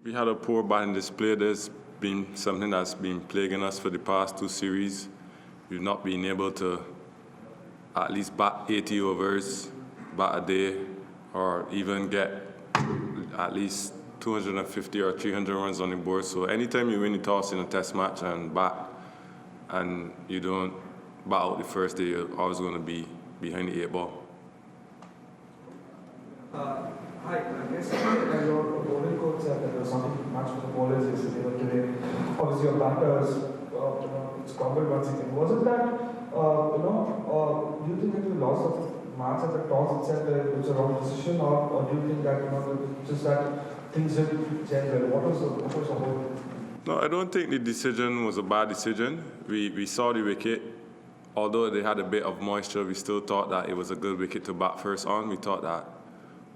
We had a poor batting display. There's been something that's been plaguing us for the past two series. We've not been able to at least bat 80 overs, bat a day, or even get at least 250 or 300 runs on the board. So anytime you win the toss in a test match and bat, and you don't bat out the first day, you're always going to be behind the eight ball. Hi, I guess your bowling coach said that there was something much for the bowlers yesterday, but today, obviously your batters, scrambled once again. Was it that, do you think that the loss of marks at the toss itself it was a wrong decision, or do you think that, just that things didn't change well? What was the whole? No, I don't think the decision was a bad decision. We saw the wicket. Although they had a bit of moisture, we still thought that it was a good wicket to bat first on. We thought that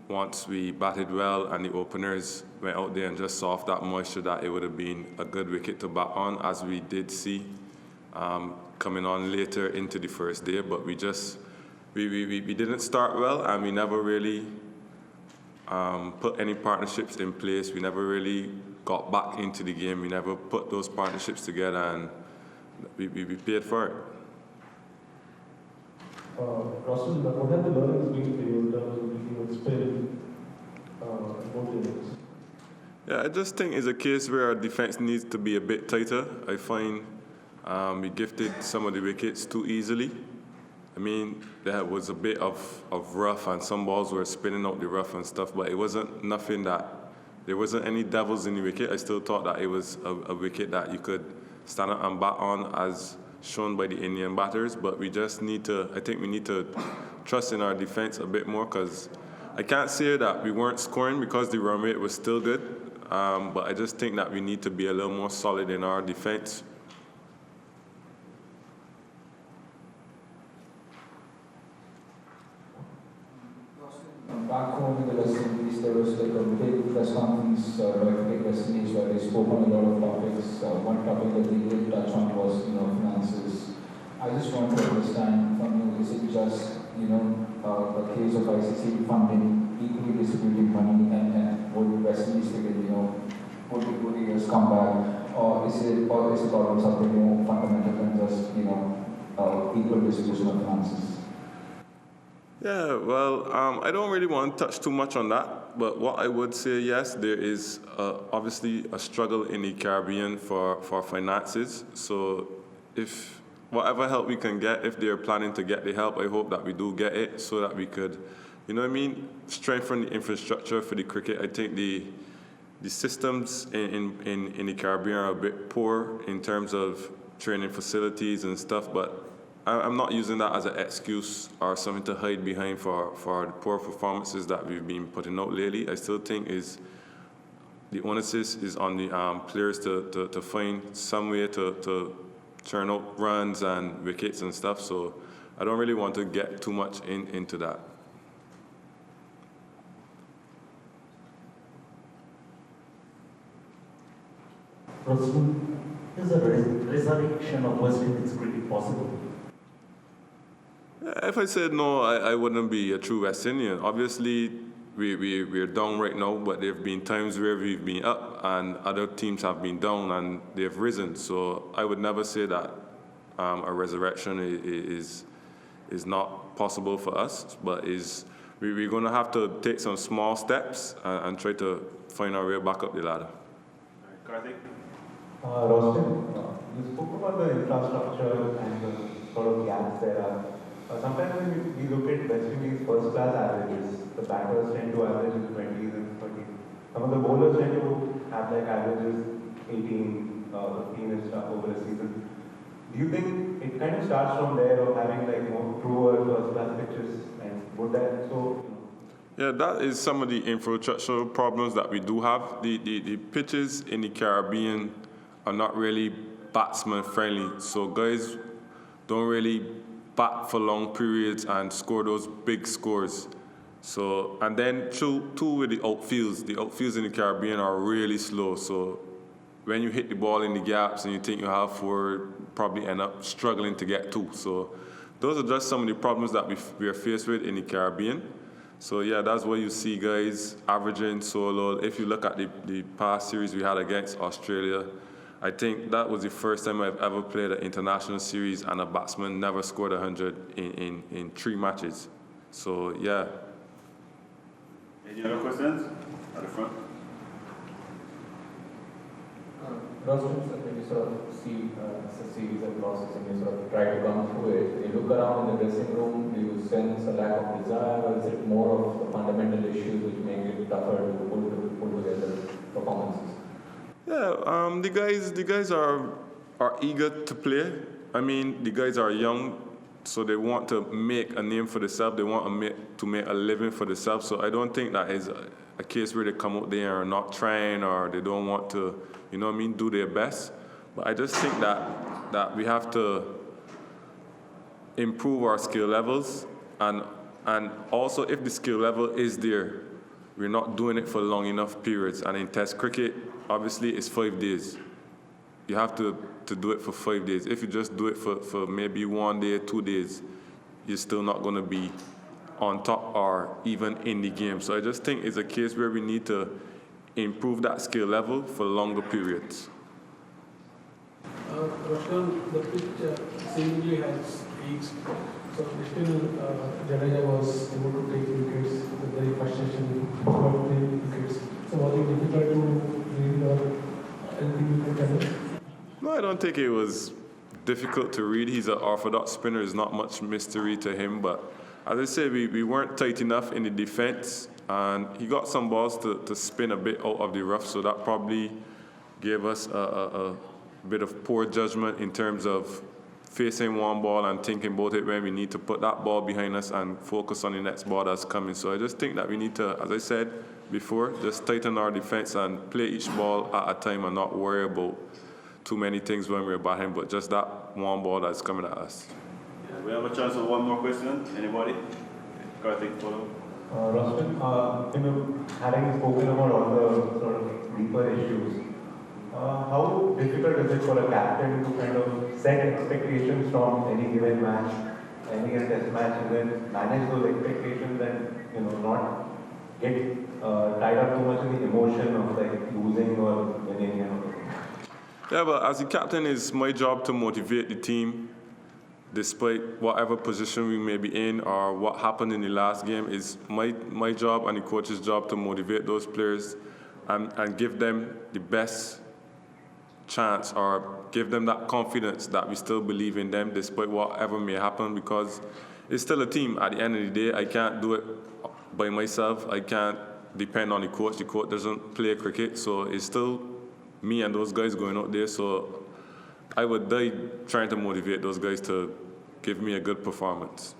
once we batted well and the openers went out there and just saw off that moisture, that it would have been a good wicket to bat on, as we did see coming on later into the first day. But we didn't start well, and we never really put any partnerships in place. We never really got back into the game. We never put those partnerships together, and we paid for it. Roston, what have the learnings been for you in terms of dealing with spin both innings? Yeah, I just think it's a case where our defense needs to be a bit tighter. I find we gifted some of the wickets too easily. I mean, there was a bit of rough, and some balls were spinning out the rough and stuff, but it wasn't nothing that, there wasn't any devils in the wicket. I still thought that it was a wicket that you could stand up and bat on, as shown by the Indian batters, but we just need to, I think we need to trust in our defense a bit more, because I can't say that we weren't scoring because the run rate was still good, but I just think that we need to be a little more solid in our defense. Back home in the West Indies, there was like a big press conference, big West Indies, where they spoke on a lot of topics. One topic that they did touch on was, finances. I just want to understand from you, is it just, a case of ICC funding, equally distributing money, and would West Indies cricket, would the years come back, or is it about something more fundamental than just, equal distribution of finances? Yeah, well, I don't really want to touch too much on that, but what I would say, yes, there is obviously a struggle in the Caribbean for finances. So if whatever help we can get, if they're planning to get the help, I hope that we do get it, so that we could, strengthen the infrastructure for the cricket. I think the systems in the Caribbean are a bit poor in terms of training facilities and stuff, but I'm not using that as an excuse or something to hide behind for the poor performances that we've been putting out lately. I still think the onus is on the players to find some way to churn out runs and wickets and stuff. So I don't really want to get too much into that. Roston, is a resurrection of West Indies cricket possible? If I said no, I wouldn't be a true West Indian. Obviously, we're down right now, but there have been times where we've been up and other teams have been down and they've risen. So I would never say that a resurrection is not possible for us, but we're going to have to take some small steps and try to find our way back up the ladder. Karthik? Roston, you spoke about the infrastructure and the sort of gaps there are. Sometimes when we look at West Indies first class averages, the batters tend to average in the 20s and 30s. Some of the bowlers tend to have like averages 18, 15 and stuff over a season. Do you think it kind of starts from there, of having like more truer first class pitches, and would that Yeah, that is some of the infrastructural problems that we do have. The pitches in the Caribbean are not really batsman friendly, so guys don't really bat for long periods and score those big scores. So, and then too with the outfields in the Caribbean are really slow. So when you hit the ball in the gaps and you think you have four, probably end up struggling to get two. So those are just some of the problems that we are faced with in the Caribbean. So yeah, that's why you see guys averaging so low. If you look at the past series we had against Australia, I think that was the first time I've ever played an international series and a batsman never scored 100 in 3 matches. So yeah. Any other questions at the front? Roston, when you sort of see a series of losses and you sort of try to come through it, when you look around in the dressing room, do you sense a lack of desire, or is it more of the fundamental issues which make it tougher to pull together performances? Yeah, the guys are eager to play. I mean, the guys are young, so they want to make a name for themselves. They want to make a living for themselves. So I don't think that is a case where they come out there and are not trying, or they don't want to, you know what I mean, do their best. But I just think that we have to improve our skill levels, and also if the skill level is there, we're not doing it for long enough periods. And in Test cricket, obviously it's 5 days. You have to do it for 5 days. If you just do it for maybe 1 day, 2 days, you're still not going to be on top or even in the game. So I just think it's a case where we need to improve that skill level for longer periods. Roshan, the pitch seemingly has peaks. So still, Jadeja was able to take wickets with very frustration about playing wickets. So was it difficult to read or anything you can tell us? No, I don't think it was difficult to read. He's an orthodox spinner. There's not much mystery to him. But as I said, we weren't tight enough in the defense. And he got some balls to spin a bit out of the rough. So that probably gave us a bit of poor judgment in terms of facing one ball and thinking about it when we need to put that ball behind us and focus on the next ball that's coming. So I just think that we need to, as I said before, just tighten our defense and play each ball at a time and not worry about too many things when we're batting, but just that one ball that's coming at us. Yeah, we have a chance for one more question. Anybody? Karthik, follow. Roston, having spoken about all the sort of deeper issues, how difficult is it for a captain to kind of set expectations from any given match, any test match, and then manage those expectations and not get tied up too much in the emotion of like losing or winning? Yeah, but as the captain, it's my job to motivate the team, despite whatever position we may be in or what happened in the last game. It's my job and the coach's job to motivate those players and give them the best chance, or give them that confidence that we still believe in them despite whatever may happen, because it's still a team. At the end of the day, I can't do it by myself. I can't depend on the coach. The coach doesn't play cricket, so it's still me and those guys going out there. So I would die trying to motivate those guys to give me a good performance.